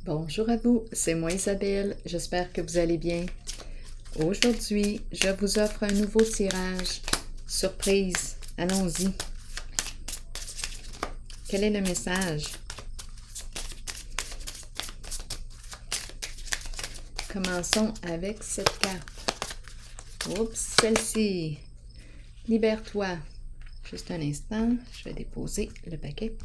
Bonjour à vous, c'est moi Isabelle, j'espère que vous allez bien. Aujourd'hui, je vous offre un nouveau tirage. Surprise, allons-y. Quel est le message? Commençons avec cette carte. Oups, celle-ci. Libère-toi. Juste un instant, je vais déposer le paquet.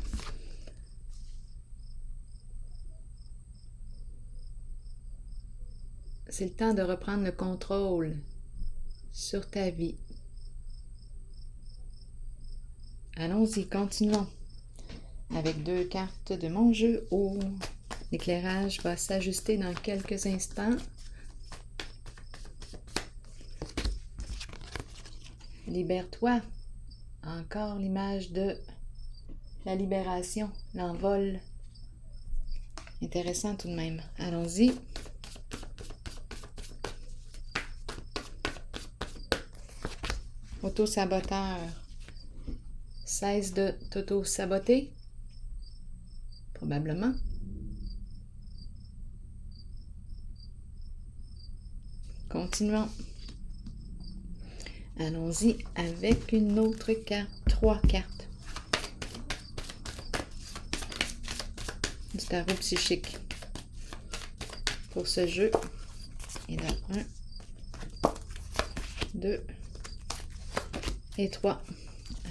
C'est le temps de reprendre le contrôle sur ta vie. Allons-y, continuons. Avec 2 cartes de mon jeu. Oh, l'éclairage va s'ajuster dans quelques instants. Libère-toi. Encore l'image de la libération, l'envol. Intéressant tout de même. Allons-y. Auto-saboteur. Cesse de t'auto-saboter. Probablement. Continuons. Allons-y avec une autre carte. 3 cartes. Du tarot psychique. Pour ce jeu. Et là, 1, 2 et 3.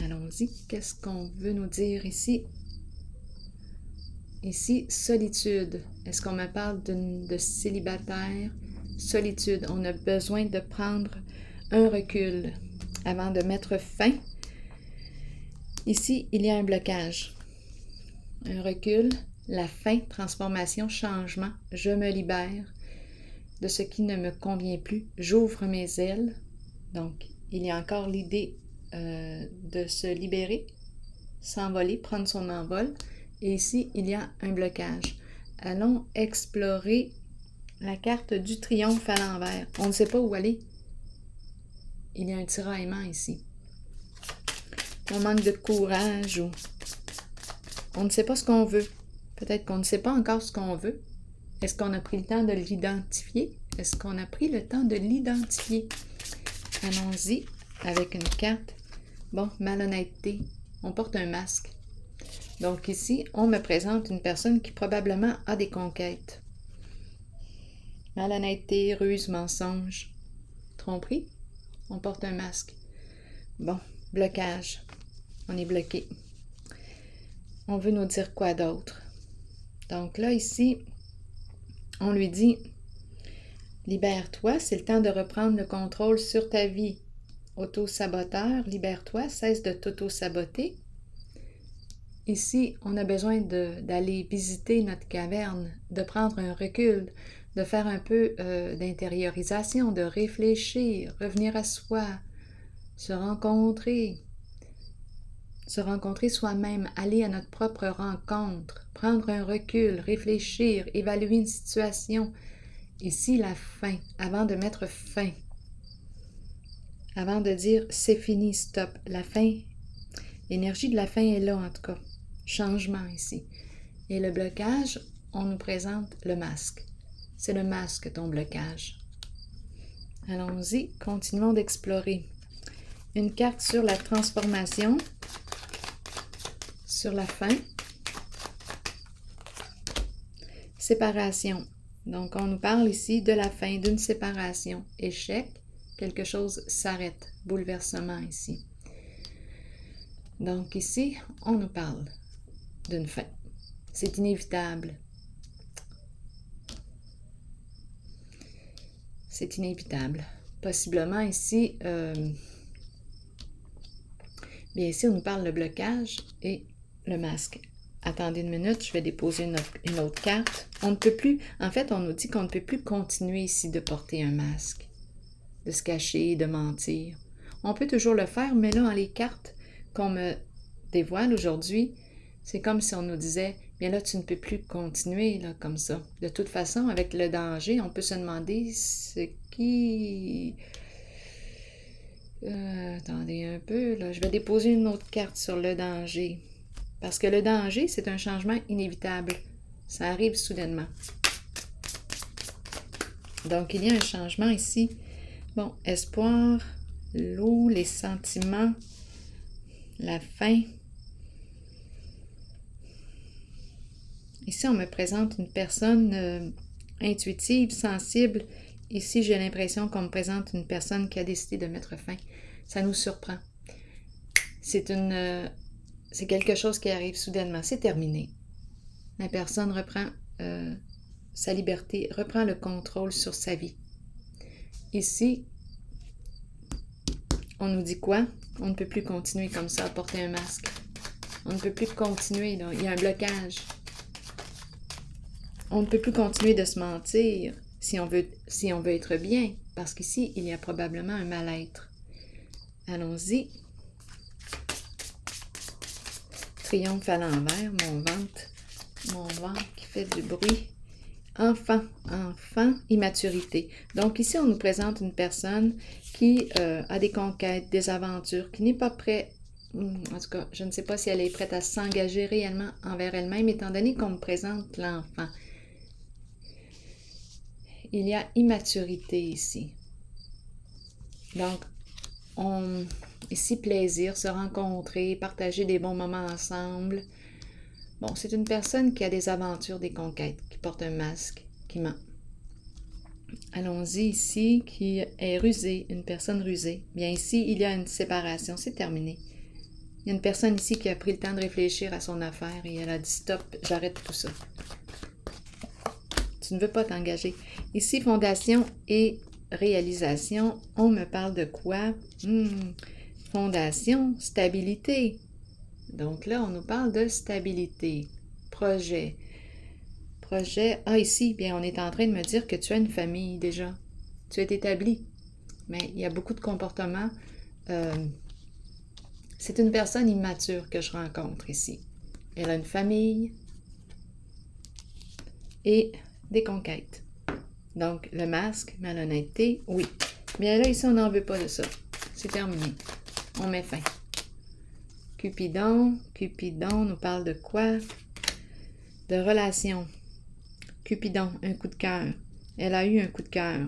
Allons-y. Qu'est-ce qu'on veut nous dire ici? Ici, solitude. Est-ce qu'on me parle de célibataire? Solitude. On a besoin de prendre un recul avant de mettre fin. Ici, il y a un blocage. Un recul, la fin, transformation, changement. Je me libère de ce qui ne me convient plus. J'ouvre mes ailes. Donc, il y a encore l'idée de se libérer, s'envoler, prendre son envol. Et ici, il y a un blocage. Allons explorer la carte du triomphe à l'envers. On ne sait pas où aller. Il y a un tiraillement ici. On manque de courage ou on ne sait pas ce qu'on veut. Peut-être qu'on ne sait pas encore ce qu'on veut. Est-ce qu'on a pris le temps de l'identifier? Est-ce qu'on a pris le temps de l'identifier? Allons-y avec une carte. Bon, malhonnêteté. On porte un masque. Donc ici, on me présente une personne qui probablement a des conquêtes. Malhonnêteté, ruse, mensonge, tromperie. On porte un masque. Bon, blocage. On est bloqué. On veut nous dire quoi d'autre? Donc là, ici, on lui dit « Libère-toi, c'est le temps de reprendre le contrôle sur ta vie. Auto-saboteur, libère-toi, cesse de t'auto-saboter. » Ici, on a besoin d'aller visiter notre caverne, de prendre un recul, de faire un peu d'intériorisation, de réfléchir, revenir à soi, se rencontrer soi-même, aller à notre propre rencontre, prendre un recul, réfléchir, évaluer une situation. Ici, la fin, avant de mettre fin, avant de dire c'est fini, stop, la fin, l'énergie de la fin est là en tout cas. Changement ici. Et le blocage, on nous présente le masque. C'est le masque, ton blocage. Allons-y, continuons d'explorer. Une carte sur la transformation, sur la fin. Séparation. Donc, on nous parle ici de la fin, d'une séparation. Échec, quelque chose s'arrête. Bouleversement ici. Donc, ici, on nous parle d'une fin. C'est inévitable. C'est inévitable. Possiblement ici, bien ici, on nous parle de blocage et le masque. Attendez une minute, je vais déposer une autre carte. On ne peut plus, en fait, on nous dit qu'on ne peut plus continuer ici de porter un masque, de se cacher, de mentir. On peut toujours le faire, mais là, dans les cartes qu'on me dévoile aujourd'hui, c'est comme si on nous disait, bien là, tu ne peux plus continuer là, comme ça. De toute façon, avec le danger, on peut se demander ce qui... attendez un peu, là. Je vais déposer une autre carte sur le danger. Parce que le danger, c'est un changement inévitable. Ça arrive soudainement. Donc, il y a un changement ici. Bon, espoir, l'eau, les sentiments, la fin. Ici, on me présente une personne intuitive, sensible. Ici, j'ai l'impression qu'on me présente une personne qui a décidé de mettre fin. Ça nous surprend. C'est quelque chose qui arrive soudainement. C'est terminé. La personne reprend sa liberté, reprend le contrôle sur sa vie. Ici, on nous dit quoi? On ne peut plus continuer comme ça à porter un masque. On ne peut plus continuer, là. Il y a un blocage. On ne peut plus continuer de se mentir si on veut être bien, parce qu'ici, il y a probablement un mal-être. Allons-y. Triomphe à l'envers, mon ventre qui fait du bruit. Enfant, immaturité. Donc ici, on nous présente une personne qui a des conquêtes, des aventures, qui n'est pas prête, en tout cas, je ne sais pas si elle est prête à s'engager réellement envers elle-même, étant donné qu'on me présente l'enfant. Il y a immaturité ici. Donc, ici, plaisir, se rencontrer, partager des bons moments ensemble. Bon, c'est une personne qui a des aventures, des conquêtes, qui porte un masque, qui ment. Allons-y ici, qui est rusée, une personne rusée. Bien ici, il y a une séparation, c'est terminé. Il y a une personne ici qui a pris le temps de réfléchir à son affaire et elle a dit « Stop, j'arrête tout ça. » Tu ne veux pas t'engager. Ici, fondation et réalisation, on me parle de quoi? Fondation, stabilité. Donc là, on nous parle de stabilité, projet. Ici, bien, on est en train de me dire que tu as une famille déjà. Tu es établi. Mais il y a beaucoup de comportements. C'est une personne immature que je rencontre ici. Elle a une famille et des conquêtes. Donc, le masque, malhonnêteté, oui. Bien là, ici, on n'en veut pas de ça. C'est terminé. On met fin. Cupidon nous parle de quoi? De relation. Cupidon, un coup de cœur. Elle a eu un coup de cœur.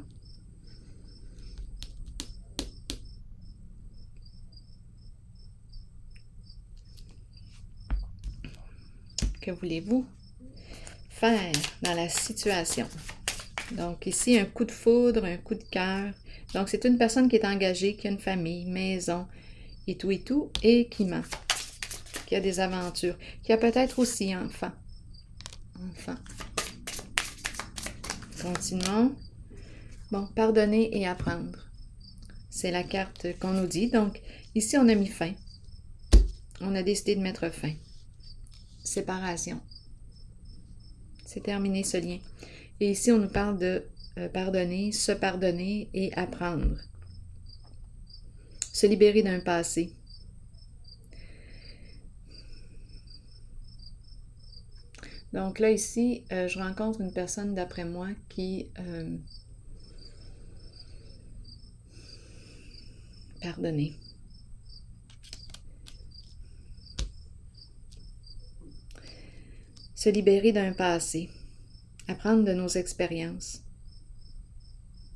Que voulez-vous faire dans la situation? Donc ici, un coup de foudre, un coup de cœur. Donc c'est une personne qui est engagée, qui a une famille, maison, et tout, et qui ment, qui a des aventures, qui a peut-être aussi enfant. Continuons. Bon, pardonner et apprendre. C'est la carte qu'on nous dit. Donc ici, on a mis fin. On a décidé de mettre fin. Séparation. C'est terminé ce lien. Et ici, on nous parle de pardonner, se pardonner et apprendre. Se libérer d'un passé. Donc là, ici, je rencontre une personne, d'après moi, qui... pardonner. Se libérer d'un passé. Apprendre de nos expériences.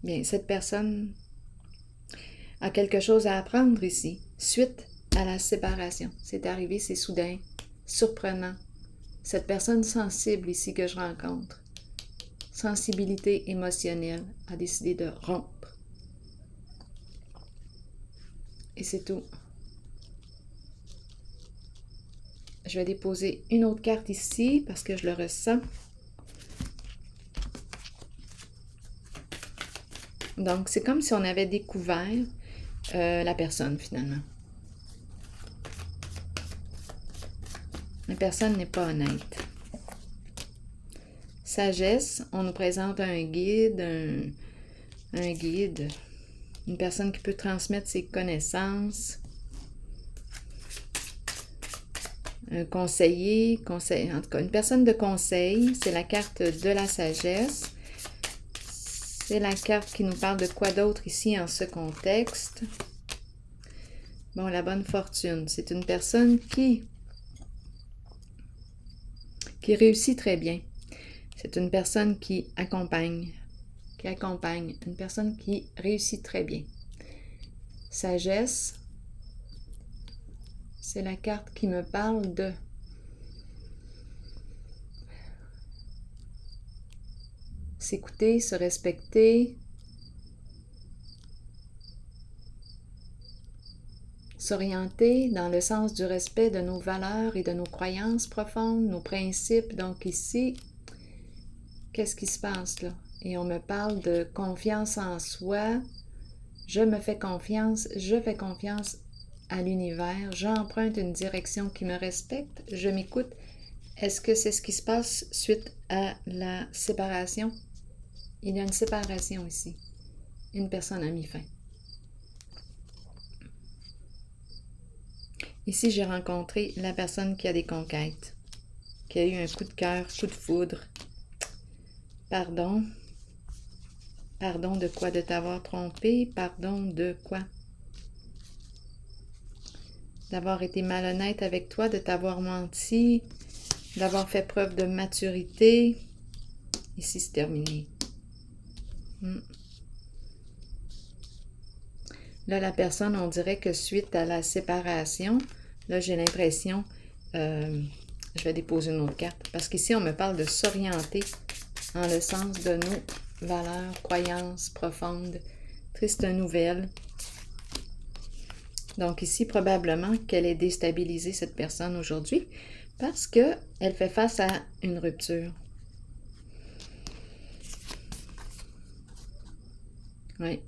Bien, cette personne a quelque chose à apprendre ici, suite à la séparation. C'est arrivé, c'est soudain, surprenant. Cette personne sensible ici que je rencontre, sensibilité émotionnelle, a décidé de rompre. Et c'est tout. Je vais déposer une autre carte ici parce que je le ressens. Donc, c'est comme si on avait découvert la personne, finalement. La personne n'est pas honnête. Sagesse, on nous présente un guide, un guide, une personne qui peut transmettre ses connaissances, un conseiller, en tout cas, une personne de conseil, c'est la carte de la sagesse. C'est la carte qui nous parle de quoi d'autre ici en ce contexte. Bon, la bonne fortune, c'est une personne qui réussit très bien. C'est une personne qui accompagne qui accompagne, une personne qui réussit très bien. Sagesse, c'est la carte qui me parle de s'écouter, se respecter, s'orienter dans le sens du respect de nos valeurs et de nos croyances profondes, nos principes. Donc ici, qu'est-ce qui se passe là? Et on me parle de confiance en soi. Je me fais confiance, je fais confiance à l'univers. J'emprunte une direction qui me respecte. Je m'écoute. Est-ce que c'est ce qui se passe suite à la séparation? Il y a une séparation ici. Une personne a mis fin. Ici, j'ai rencontré la personne qui a des conquêtes, qui a eu un coup de cœur, coup de foudre. Pardon. Pardon de quoi? De t'avoir trompé. Pardon de quoi? D'avoir été malhonnête avec toi, de t'avoir menti, d'avoir fait preuve de maturité. Ici, c'est terminé. Là, la personne, on dirait que suite à la séparation, là, j'ai l'impression, je vais déposer une autre carte, parce qu'ici, on me parle de s'orienter en le sens de nos valeurs, croyances profondes. Triste nouvelle. Donc ici, probablement qu'elle est déstabilisée, cette personne, aujourd'hui, parce qu'elle fait face à une rupture. Oui.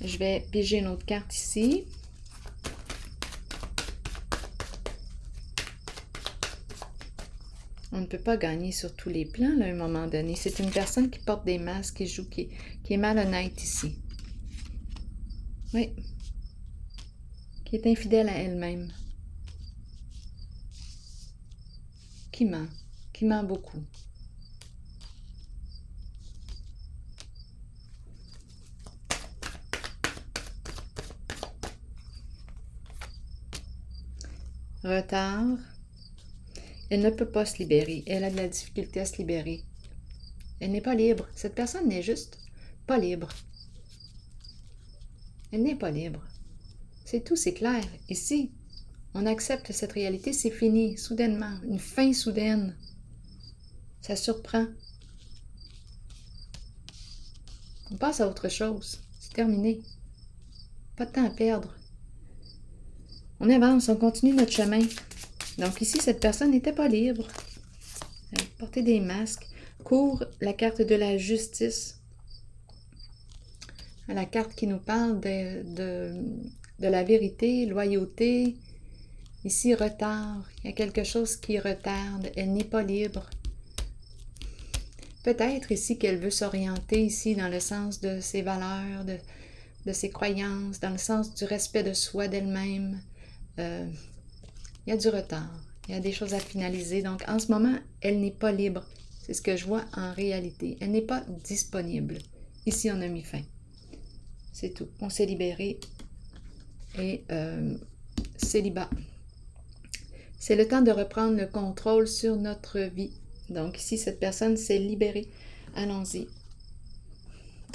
Je vais piger une autre carte ici. On ne peut pas gagner sur tous les plans, là, à un moment donné. C'est une personne qui porte des masques, qui joue, qui est malhonnête ici. Oui. Qui est infidèle à elle-même. Qui ment beaucoup. Retard. Elle ne peut pas se libérer. Elle a de la difficulté à se libérer. Elle n'est pas libre. Cette personne n'est juste pas libre. Elle n'est pas libre. C'est tout, c'est clair. Ici, on accepte cette réalité, c'est fini, soudainement. Une fin soudaine. Ça surprend. On passe à autre chose. C'est terminé. Pas de temps à perdre. On avance, on continue notre chemin. Donc ici, cette personne n'était pas libre. Elle portait des masques. Court la carte de la justice. La carte qui nous parle de la vérité, loyauté. Ici, retard. Il y a quelque chose qui retarde. Elle n'est pas libre. Peut-être ici qu'elle veut s'orienter ici dans le sens de ses valeurs, de ses croyances, dans le sens du respect de soi, d'elle-même. Il y a du retard. Il y a des choses à finaliser. Donc, en ce moment, elle n'est pas libre. C'est ce que je vois en réalité. Elle n'est pas disponible. Ici, on a mis fin. C'est tout. On s'est libéré. Et célibat. C'est le temps de reprendre le contrôle sur notre vie. Donc, ici, cette personne s'est libérée. Allons-y.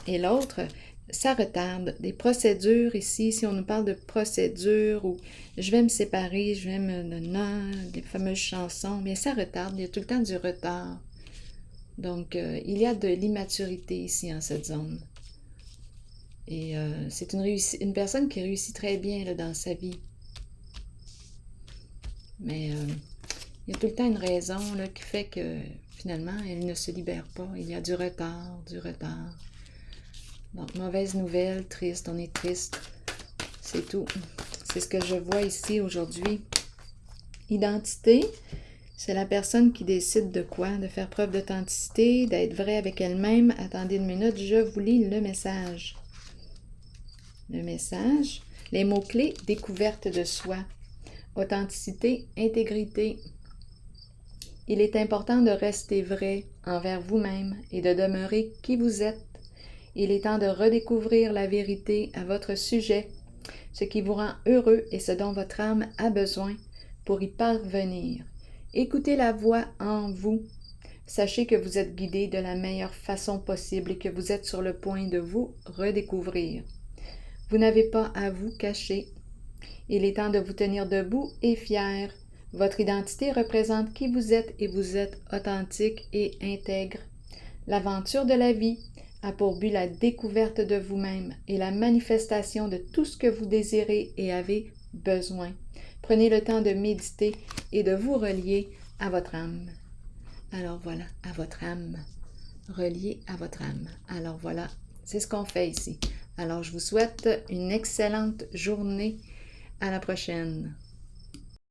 Et l'autre, ça retarde. Des procédures ici, si on nous parle de procédures où je vais me séparer, je vais me... Non, les fameuses chansons, mais ça retarde. Il y a tout le temps du retard. Donc, il y a de l'immaturité ici, en cette zone. Et c'est une personne qui réussit très bien là, dans sa vie. Mais il y a tout le temps une raison là, qui fait que finalement, elle ne se libère pas. Il y a du retard, du retard. Donc, mauvaise nouvelle, triste, on est triste. C'est tout. C'est ce que je vois ici aujourd'hui. Identité, c'est la personne qui décide de quoi? De faire preuve d'authenticité, d'être vraie avec elle-même. Attendez une minute, je vous lis le message. Le message, les mots-clés, découverte de soi. Authenticité, intégrité. Il est important de rester vrai envers vous-même et de demeurer qui vous êtes. Il est temps de redécouvrir la vérité à votre sujet. ce qui vous rend heureux et ce dont votre âme a besoin pour y parvenir. Écoutez la voix en vous. Sachez que vous êtes guidé de la meilleure façon possible et que vous êtes sur le point de vous redécouvrir. Vous n'avez pas à vous cacher. Il est temps de vous tenir debout et fier. Votre identité représente qui vous êtes et vous êtes authentique et intègre. L'aventure de la vie a pour but la découverte de vous-même et la manifestation de tout ce que vous désirez et avez besoin. Prenez le temps de méditer et de vous relier à votre âme. Alors voilà, à votre âme. Relié à votre âme. Alors voilà, c'est ce qu'on fait ici. Alors je vous souhaite une excellente journée. À la prochaine.